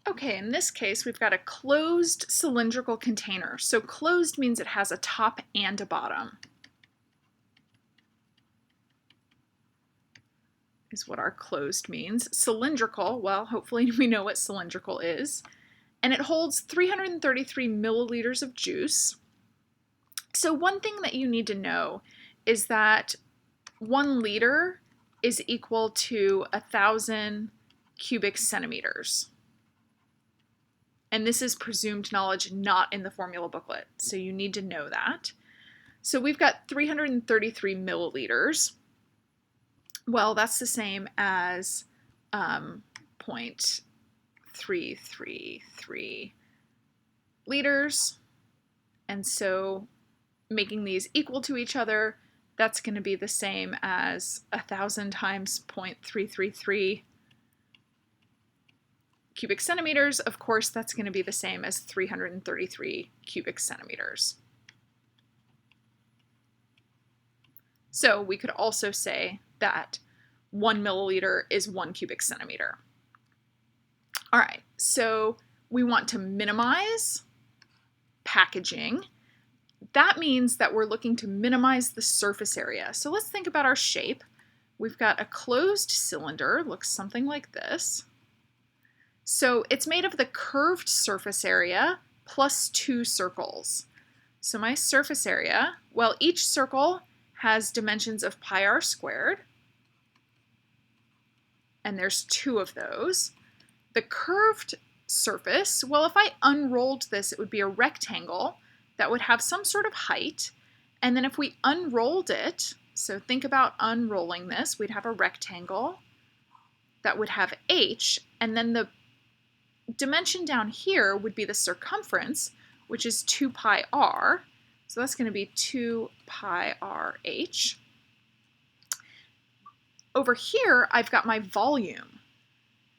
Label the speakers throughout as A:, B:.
A: Okay, in this case, we've got a closed cylindrical container. So closed means it has a top and a bottom, is what our closed means. Cylindrical, well, hopefully we know what cylindrical is. And it holds 333 milliliters of juice. So one thing that you need to know is that 1 liter is equal to 1,000 cubic centimeters. And this is presumed knowledge, not in the formula booklet. So you need to know that. So we've got 333 milliliters. Well, that's the same as 0.333 liters. And so making these equal to each other, that's going to be the same as 1,000 times 0.333 cubic centimeters. Of course, that's going to be the same as 333 cubic centimeters. So we could also say that 1 milliliter is 1 cubic centimeter. All right, so we want to minimize packaging. That means that we're looking to minimize the surface area. So let's think about our shape. We've got a closed cylinder, looks something like this. So it's made of the curved surface area plus 2 circles. So my surface area, well, each circle has dimensions of pi r squared, and there's 2 of those. The curved surface, well, if I unrolled this, it would be a rectangle that would have some sort of height. And then if we unrolled it, so think about unrolling this, we'd have a rectangle that would have h, and then the dimension down here would be the circumference, which is 2 pi r. So that's going to be 2 pi r h. Over here, I've got my volume.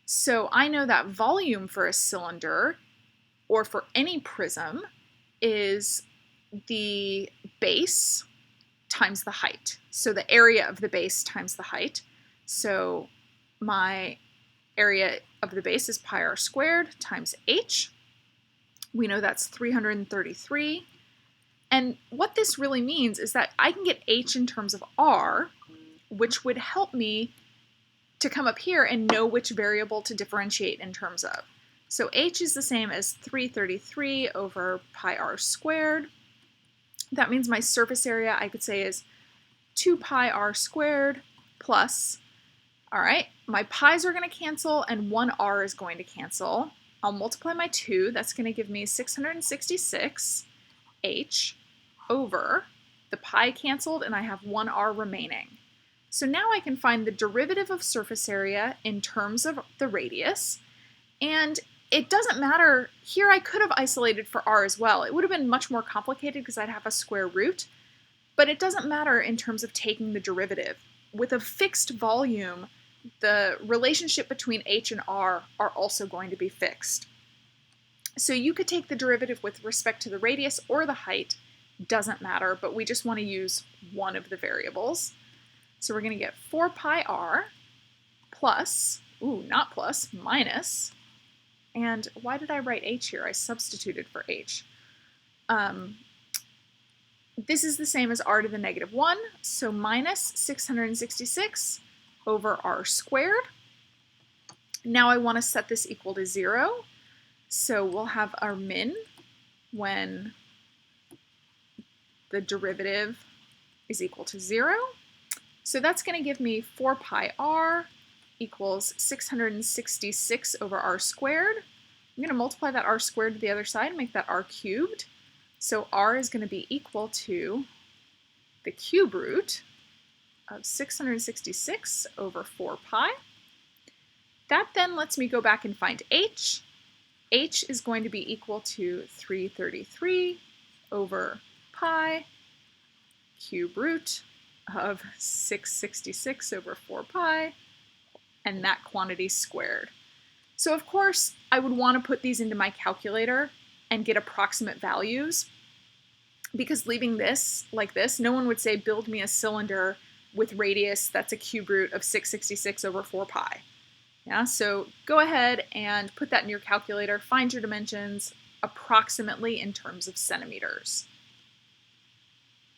A: So I know that volume for a cylinder, or for any prism, is the base times the height. So the area of the base times the height. So my area of the base is pi r squared times h. We know that's 333. And what this really means is that I can get h in terms of r, which would help me to come up here and know which variable to differentiate in terms of. So h is the same as 333 over pi r squared. That means my surface area, I could say, is 2 pi r squared plus, all right, my pi's are going to cancel and 1 r is going to cancel. I'll multiply my 2. That's going to give me 666 h over the pi canceled, and I have 1 r remaining. So now I can find the derivative of surface area in terms of the radius, and it doesn't matter. Here I could have isolated for r as well. It would have been much more complicated because I'd have a square root, but it doesn't matter in terms of taking the derivative. With a fixed volume, the relationship between h and r are also going to be fixed. So you could take the derivative with respect to the radius or the height, doesn't matter, but we just want to use one of the variables. So we're going to get 4 pi r plus, not plus, minus, and why did I write h here? I substituted for h. This is the same as r to the negative 1, so minus 666 over r squared. Now I want to set this equal to 0, so we'll have our min when the derivative is equal to 0. So that's going to give me 4 pi r equals 666 over r squared. I'm going to multiply that r squared to the other side and make that r cubed. So r is going to be equal to the cube root of 666 over 4 pi. That then lets me go back and find h. H is going to be equal to 333 over pi cube root of 666 over 4 pi, and that quantity squared. So of course, I would want to put these into my calculator and get approximate values, because leaving this like this, no one would say build me a cylinder with radius that's a cube root of 666 over 4 pi. Yeah, so go ahead and put that in your calculator, find your dimensions approximately in terms of centimeters.